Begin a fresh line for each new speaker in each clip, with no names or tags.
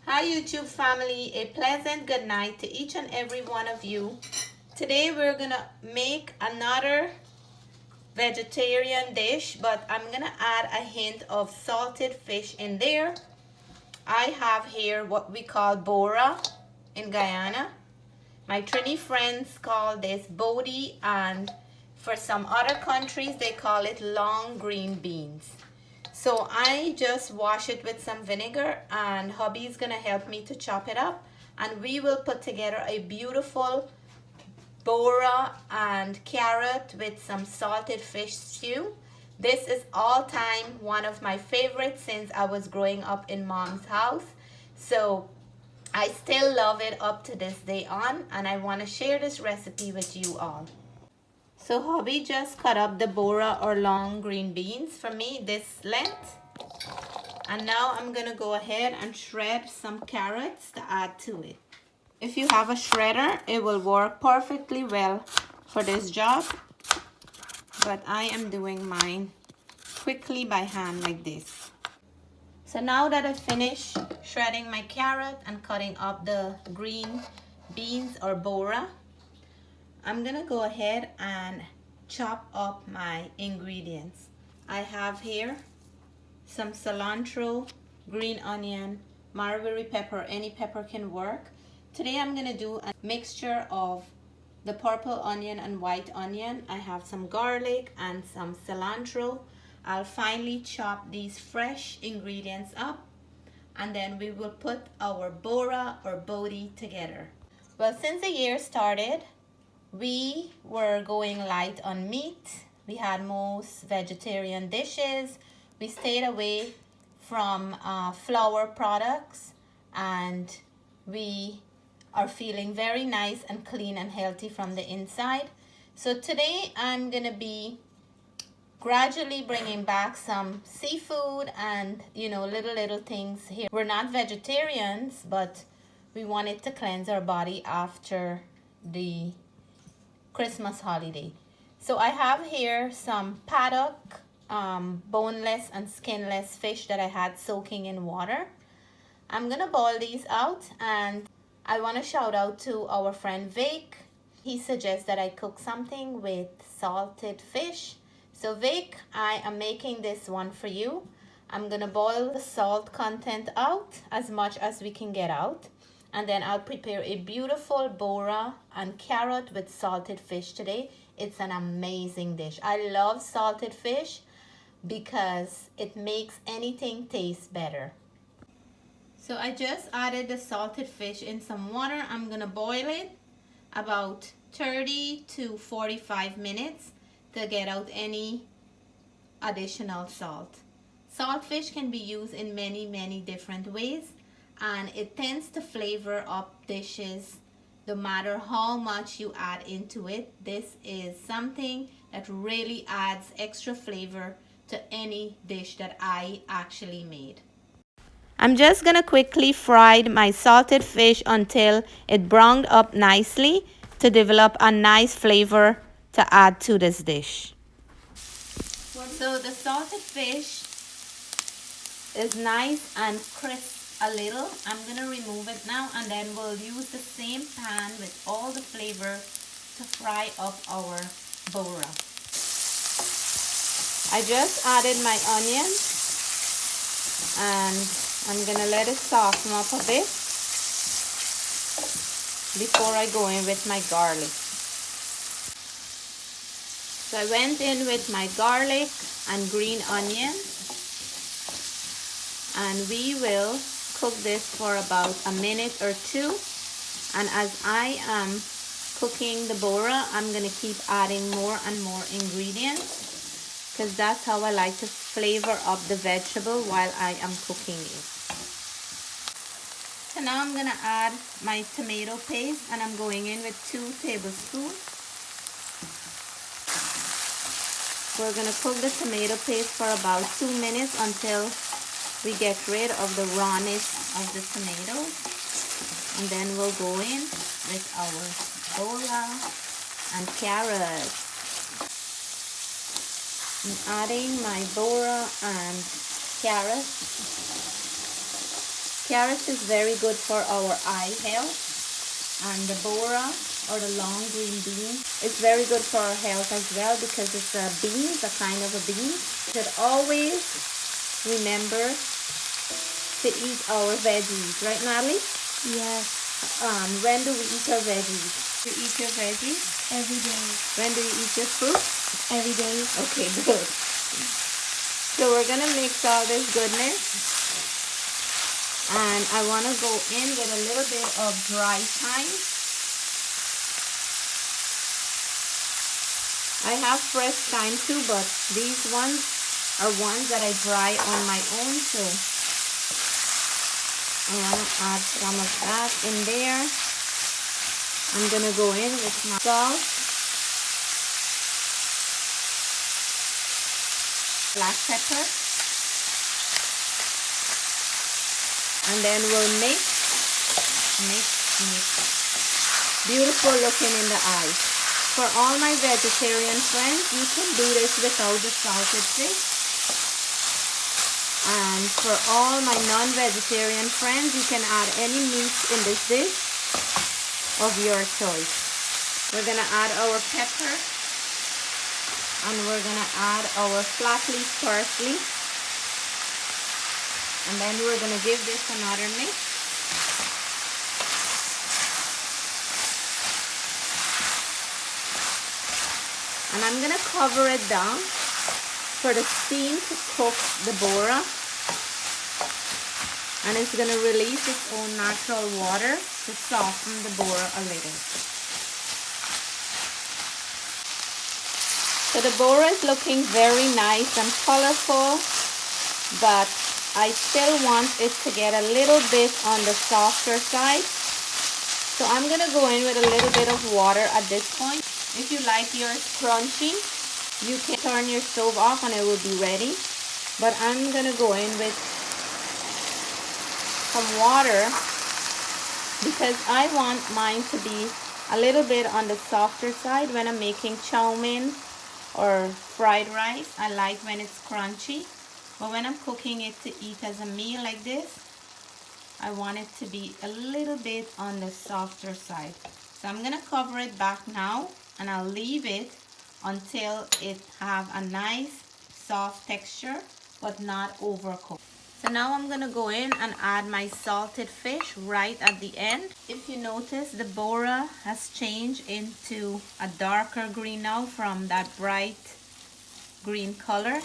Hi YouTube family, a pleasant good night to each and every one of you. Today we're gonna make another vegetarian dish, but I'm gonna add a hint of salted fish in there. I have here what we call Bora in Guyana. My Trini friends call this Bodhi, and for some other countries they call it long green beans. So I just wash it with some vinegar, and hubby is gonna help me to chop it up, and we will put together a beautiful Bora and carrot with some salted fish stew. This is all time one of my favorites since I was growing up in mom's house. So I still love it up to this day on, and I want to share this recipe with you all. So hubby just cut up the Bora or long green beans for me this length. And now I'm gonna go ahead and shred some carrots to add to it. If you have a shredder, it will work perfectly well for this job. But I am doing mine quickly by hand like this. So now that I've finished shredding my carrot and cutting up the green beans or Bora, I'm gonna go ahead and chop up my ingredients. I have here some cilantro, green onion, wirrie pepper, any pepper can work. Today I'm gonna do a mixture of the purple onion and white onion. I have some garlic and some cilantro. I'll finely chop these fresh ingredients up, and then we will put our Bora or Bodhi together. Well, since the year started, we were going light on meat. We had most vegetarian dishes. We stayed away from flour products, and we are feeling very nice and clean and healthy from the inside. So today I'm gonna be gradually bringing back some seafood and little things here. We're not vegetarians, but we wanted to cleanse our body after the Christmas holiday. So I have here some paddock, boneless and skinless fish that I had soaking in water. I'm gonna boil these out, and I want to shout out to our friend Vic. He suggests that I cook something with salted fish. So Vic, I am making this one for you. I'm gonna boil the salt content out as much as we can get out, and then I'll prepare a beautiful Bora and carrot with salted fish today. It's an amazing dish. I love salted fish because it makes anything taste better. So I just added the salted fish in some water. I'm gonna boil it about 30 to 45 minutes to get out any additional salt. Saltfish can be used in many different ways, and it tends to flavor up dishes no matter how much you add into it. This is something that really adds extra flavor to any dish that I actually made. I'm just gonna quickly fry my salted fish until it browned up nicely to develop a nice flavor to add to this dish. So the salted fish is nice and crisp a little. I'm gonna remove it now, and then we'll use the same pan with all the flavor to fry up our Bora. I just added my onion, and I'm gonna let it soften up a bit before I go in with my garlic. So I went in with my garlic and green onion, and we will cook this for about a minute or two. And as I am cooking the Bora, I'm gonna keep adding more and more ingredients, because that's how I like to flavor up the vegetable while I am cooking it. So now I'm gonna add my tomato paste, and I'm going in with 2 tablespoons. We're gonna cook the tomato paste for about 2 minutes until we get rid of the rawness of the tomatoes, and then we'll go in with our Bora and carrot. I'm adding my Bora and carrot. Carrots is very good for our eye health, and the Bora or the long green bean is very good for our health as well because it's a bean, a kind of a bean. We should always remember to eat our veggies, right, Natalie?
Yes.
When do we eat our veggies? You eat your veggies?
Every day.
When do you eat your fruit?
Every day.
Okay, good. So we're gonna mix all this goodness, and I want to go in with a little bit of dry thyme. I have fresh thyme too, but these ones are ones that I dry on my own, so I want to add some of that in there. I'm gonna go in with my salt, black pepper, and then we'll mix. Beautiful looking in the eyes. For all my vegetarian friends, you can do this without the salted fish. And for all my non-vegetarian friends, you can add any meat in this dish of your choice. We're gonna add our pepper, and we're gonna add our flat leaf parsley, and then we're gonna give this another mix. And I'm gonna cover it down for the steam to cook the Bora, and it's gonna release its own natural water to soften the Bora a little. So the Bora is looking very nice and colorful, but I still want it to get a little bit on the softer side. So I'm gonna go in with a little bit of water at this point. If you like yours crunchy, you can turn your stove off and it will be ready. But I'm gonna go in with some water because I want mine to be a little bit on the softer side when I'm making chow mein or fried rice. I like when it's crunchy, but when I'm cooking it to eat as a meal like this, I want it to be a little bit on the softer side. So I'm gonna cover it back now, and I'll leave it until it have a nice soft texture but not overcooked. So now I'm gonna go in and add my salted fish right at the end. If you notice, the Bora has changed into a darker green now from that bright green color,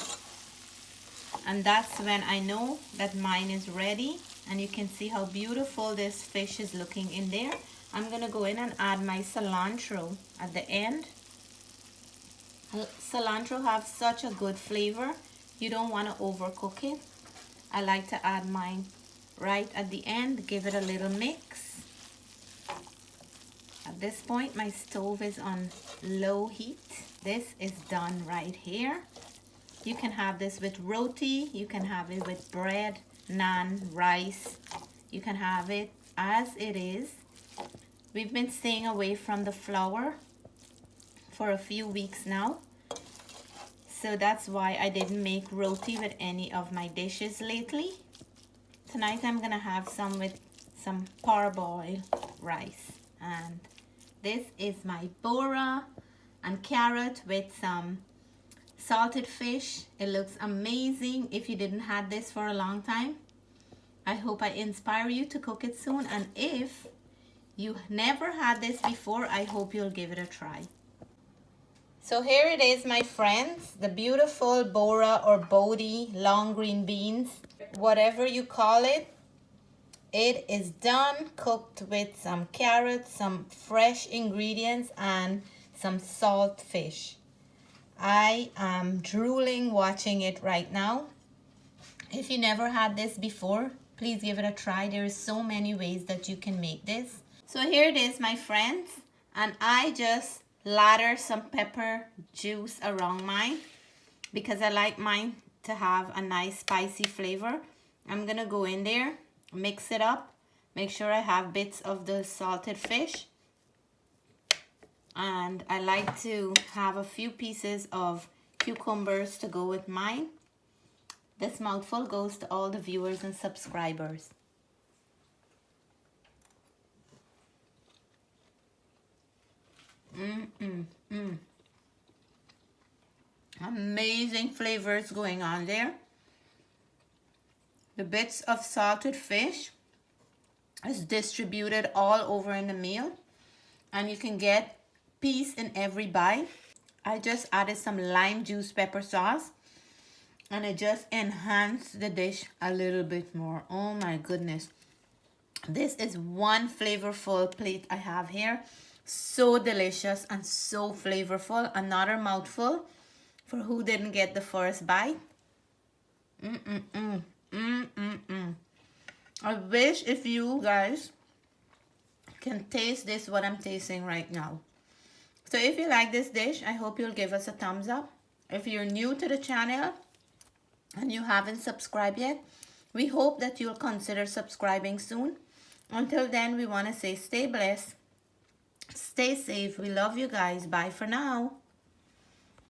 and that's when I know that mine is ready. And you can see how beautiful this fish is looking in there. I'm gonna go in and add my cilantro at the end. Cilantro have such a good flavor. You don't want to overcook it. I like to add mine right at the end, give it a little mix. At this point, my stove is on low heat. This is done right here. You can have this with roti, you can have it with bread, naan, rice. You can have it as it is. We've been staying away from the flour for a few weeks now, so that's why I didn't make roti with any of my dishes lately. Tonight I'm gonna have some with some parboiled rice, and this is my Bora and carrot with some salted fish. It looks amazing. If you didn't have this for a long time, I hope I inspire you to cook it soon, and if you never had this before, I hope you'll give it a try. So here it is, my friends, the beautiful Bora or Bodhi long green beans, whatever you call it. It is done, cooked with some carrots, some fresh ingredients, and some salt fish. I am drooling watching it right now. If you never had this before, please give it a try. There are so many ways that you can make this. So here it is, my friends, and I just lather some pepper juice around mine because I like mine to have a nice spicy flavor. I'm gonna go in there, mix it up, make sure I have bits of the salted fish, and I like to have a few pieces of cucumbers to go with mine. This mouthful goes to all the viewers and subscribers. Amazing flavors going on there. The bits of salted fish is distributed all over in the meal, and you can get piece in every bite. I just added some lime juice pepper sauce, and it just enhanced the dish a little bit more. Oh my goodness. This is one flavorful plate I have here. So delicious and so flavorful. Another mouthful for who didn't get the first bite. I wish if you guys can taste this, what I'm tasting right now. So if you like this dish, I hope you'll give us a thumbs up. If you're new to the channel and you haven't subscribed yet, we hope that you'll consider subscribing soon. Until then, we want to say stay blessed, stay safe. We love you guys. Bye for now.